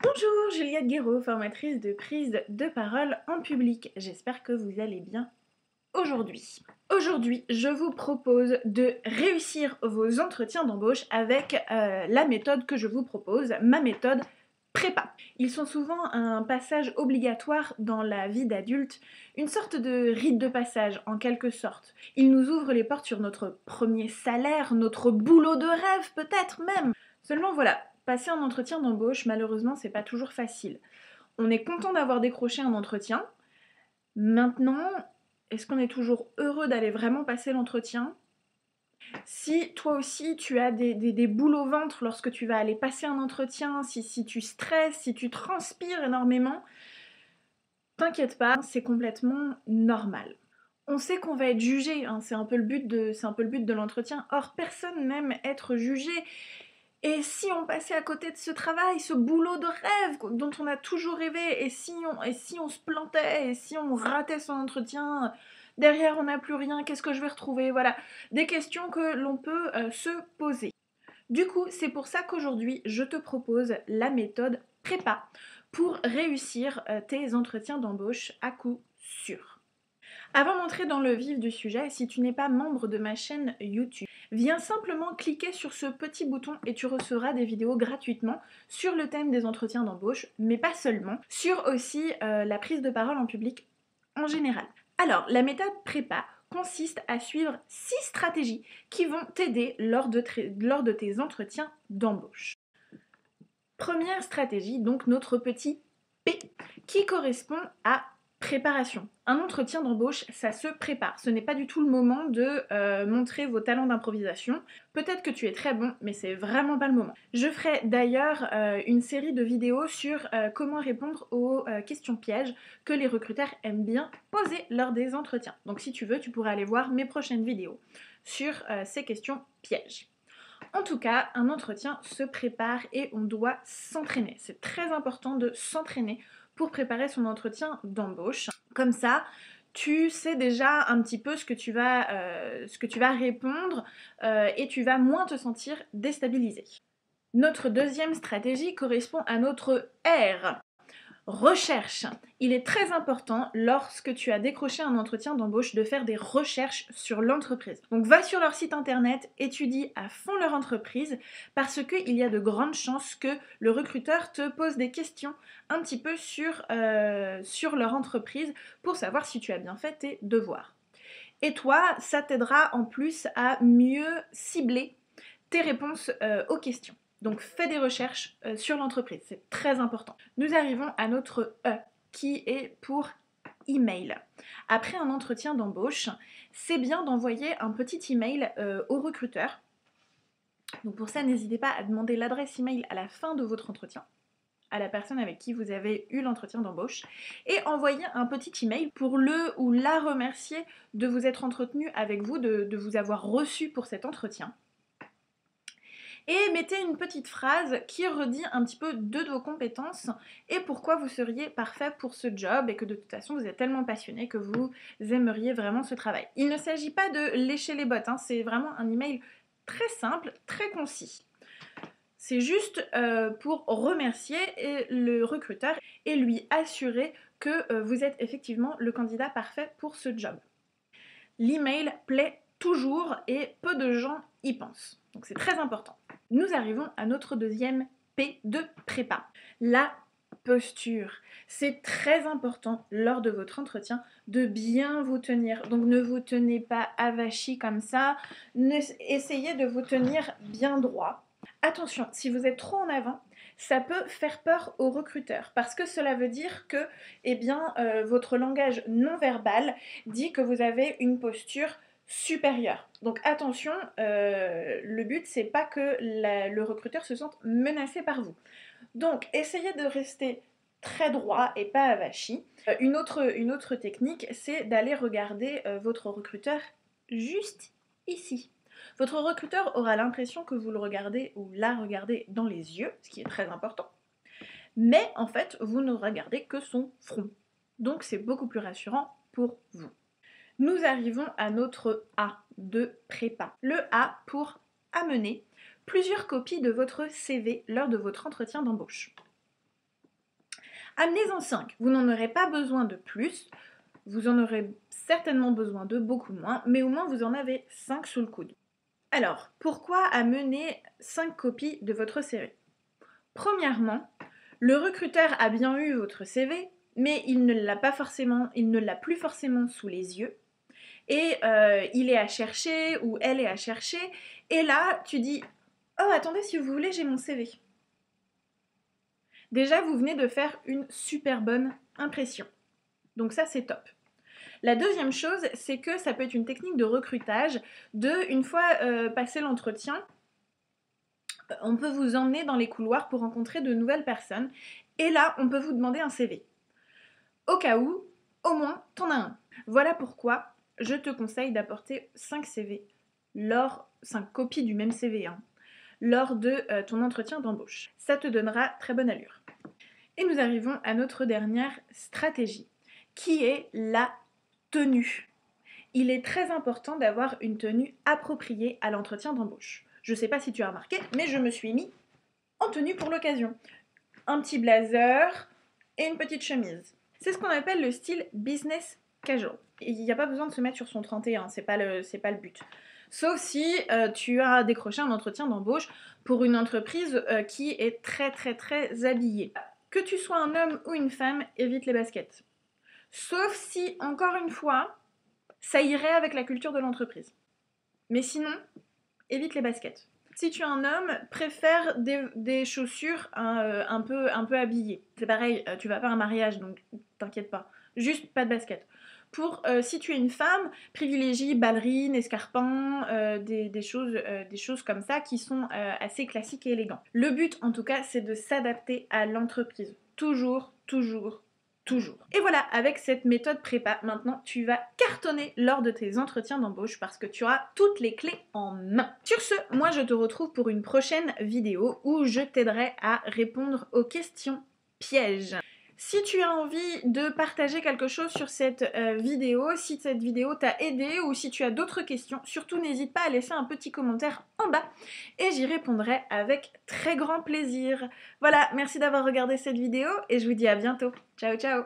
Bonjour, Juliette Guéraud, formatrice de prise de parole en public. J'espère que vous allez bien aujourd'hui. Aujourd'hui, je vous propose de réussir vos entretiens d'embauche avec la méthode que je vous propose, ma méthode prépa. Ils sont souvent un passage obligatoire dans la vie d'adulte, une sorte de rite de passage en quelque sorte. Ils nous ouvrent les portes sur notre premier salaire, notre boulot de rêve peut-être même. Seulement voilà, passer un entretien d'embauche, malheureusement, c'est pas toujours facile. On est content d'avoir décroché un entretien. Maintenant, est-ce qu'on est toujours heureux d'aller vraiment passer l'entretien? Si toi aussi tu as des boules au ventre lorsque tu vas aller passer un entretien, si tu stresses, si tu transpires énormément, t'inquiète pas, c'est complètement normal. On sait qu'on va être jugé, hein, c'est un peu le but de l'entretien. Or, personne n'aime être jugé. Et si on passait à côté de ce travail, ce boulot de rêve dont on a toujours rêvé, et si on se plantait, et si on ratait son entretien, derrière on n'a plus rien, qu'est-ce que je vais retrouver? Voilà, des questions que l'on peut se poser. Du coup, c'est pour ça qu'aujourd'hui, je te propose la méthode prépa pour réussir tes entretiens d'embauche à coup sûr. Avant d'entrer dans le vif du sujet, si tu n'es pas membre de ma chaîne YouTube, viens simplement cliquer sur ce petit bouton et tu recevras des vidéos gratuitement sur le thème des entretiens d'embauche, mais pas seulement, sur aussi la prise de parole en public en général. Alors, la méthode prépa consiste à suivre 6 stratégies qui vont t'aider lors de tes entretiens d'embauche. Première stratégie, donc notre petit P, qui correspond à préparation. Un entretien d'embauche, ça se prépare. Ce n'est pas du tout le moment de montrer vos talents d'improvisation. Peut-être que tu es très bon, mais c'est vraiment pas le moment. Je ferai d'ailleurs une série de vidéos sur comment répondre aux questions pièges que les recruteurs aiment bien poser lors des entretiens. Donc si tu veux, tu pourras aller voir mes prochaines vidéos sur ces questions pièges. En tout cas, un entretien se prépare et on doit s'entraîner. C'est très important de s'entraîner pour préparer son entretien d'embauche. Comme ça, tu sais déjà un petit peu ce que tu vas répondre et tu vas moins te sentir déstabilisé. Notre deuxième stratégie correspond à notre R. Recherche. Il est très important lorsque tu as décroché un entretien d'embauche de faire des recherches sur l'entreprise. Donc va sur leur site internet, étudie à fond leur entreprise parce qu'il y a de grandes chances que le recruteur te pose des questions un petit peu sur leur entreprise pour savoir si tu as bien fait tes devoirs. Et toi, ça t'aidera en plus à mieux cibler tes réponses aux questions. Donc fais des recherches sur l'entreprise, c'est très important. Nous arrivons à notre E, qui est pour email. Après un entretien d'embauche, c'est bien d'envoyer un petit email au recruteur. Donc pour ça, n'hésitez pas à demander l'adresse email à la fin de votre entretien à la personne avec qui vous avez eu l'entretien d'embauche et envoyer un petit email pour le ou la remercier de vous être entretenu avec vous, de vous avoir reçu pour cet entretien. Et mettez une petite phrase qui redit un petit peu de vos compétences et pourquoi vous seriez parfait pour ce job et que de toute façon vous êtes tellement passionné que vous aimeriez vraiment ce travail. Il ne s'agit pas de lécher les bottes, hein, c'est vraiment un email très simple, très concis. C'est juste pour remercier le recruteur et lui assurer que vous êtes effectivement le candidat parfait pour ce job. L'email plaît toujours et peu de gens y pensent. Donc c'est très important. Nous arrivons à notre deuxième P de prépa, la posture. C'est très important lors de votre entretien de bien vous tenir. Donc ne vous tenez pas avachi comme ça, essayez de vous tenir bien droit. Attention, si vous êtes trop en avant, ça peut faire peur aux recruteurs parce que cela veut dire que votre langage non verbal dit que vous avez une posture supérieure. Donc attention, le but c'est pas que le recruteur se sente menacé par vous. Donc essayez de rester très droit et pas avachi. Une autre technique, c'est d'aller regarder votre recruteur juste ici. Votre recruteur aura l'impression que vous le regardez ou la regardez dans les yeux, ce qui est très important. Mais en fait, vous ne regardez que son front. Donc c'est beaucoup plus rassurant pour vous. Nous arrivons à notre A de prépa. Le A pour amener plusieurs copies de votre CV lors de votre entretien d'embauche. Amenez-en 5, vous n'en aurez pas besoin de plus, vous en aurez certainement besoin de beaucoup moins, mais au moins vous en avez 5 sous le coude. Alors, pourquoi amener 5 copies de votre CV? Premièrement, le recruteur a bien eu votre CV, mais il ne l'a plus forcément sous les yeux. Et il est à chercher ou elle est à chercher. Et là, tu dis « Oh, attendez, si vous voulez, j'ai mon CV. » Déjà, vous venez de faire une super bonne impression. Donc ça, c'est top. La deuxième chose, c'est que ça peut être une technique de recrutage. Une fois passé l'entretien, on peut vous emmener dans les couloirs pour rencontrer de nouvelles personnes. Et là, on peut vous demander un CV. Au cas où, au moins, t'en as un. Voilà pourquoi je te conseille d'apporter 5 CV, 5 copies du même CV, lors de ton entretien d'embauche. Ça te donnera très bonne allure. Et nous arrivons à notre dernière stratégie, qui est la tenue. Il est très important d'avoir une tenue appropriée à l'entretien d'embauche. Je ne sais pas si tu as remarqué, mais je me suis mis en tenue pour l'occasion. Un petit blazer et une petite chemise. C'est ce qu'on appelle le style business casual. Il n'y a pas besoin de se mettre sur son 31, c'est pas le but. Sauf si tu as décroché un entretien d'embauche pour une entreprise qui est très très très habillée. Que tu sois un homme ou une femme, évite les baskets. Sauf si, encore une fois, ça irait avec la culture de l'entreprise. Mais sinon, évite les baskets. Si tu es un homme, préfère des chaussures un peu habillées. C'est pareil, tu vas faire un mariage, donc t'inquiète pas. Juste pas de basket. Si tu es une femme, privilégie ballerines, escarpins, des choses comme ça qui sont assez classiques et élégantes. Le but, en tout cas, c'est de s'adapter à l'entreprise. Toujours, toujours, toujours. Et voilà, avec cette méthode prépa, maintenant tu vas cartonner lors de tes entretiens d'embauche parce que tu auras toutes les clés en main. Sur ce, moi je te retrouve pour une prochaine vidéo où je t'aiderai à répondre aux questions pièges. Si tu as envie de partager quelque chose sur cette vidéo, si cette vidéo t'a aidé ou si tu as d'autres questions, surtout n'hésite pas à laisser un petit commentaire en bas et j'y répondrai avec très grand plaisir. Voilà, merci d'avoir regardé cette vidéo et je vous dis à bientôt. Ciao ciao!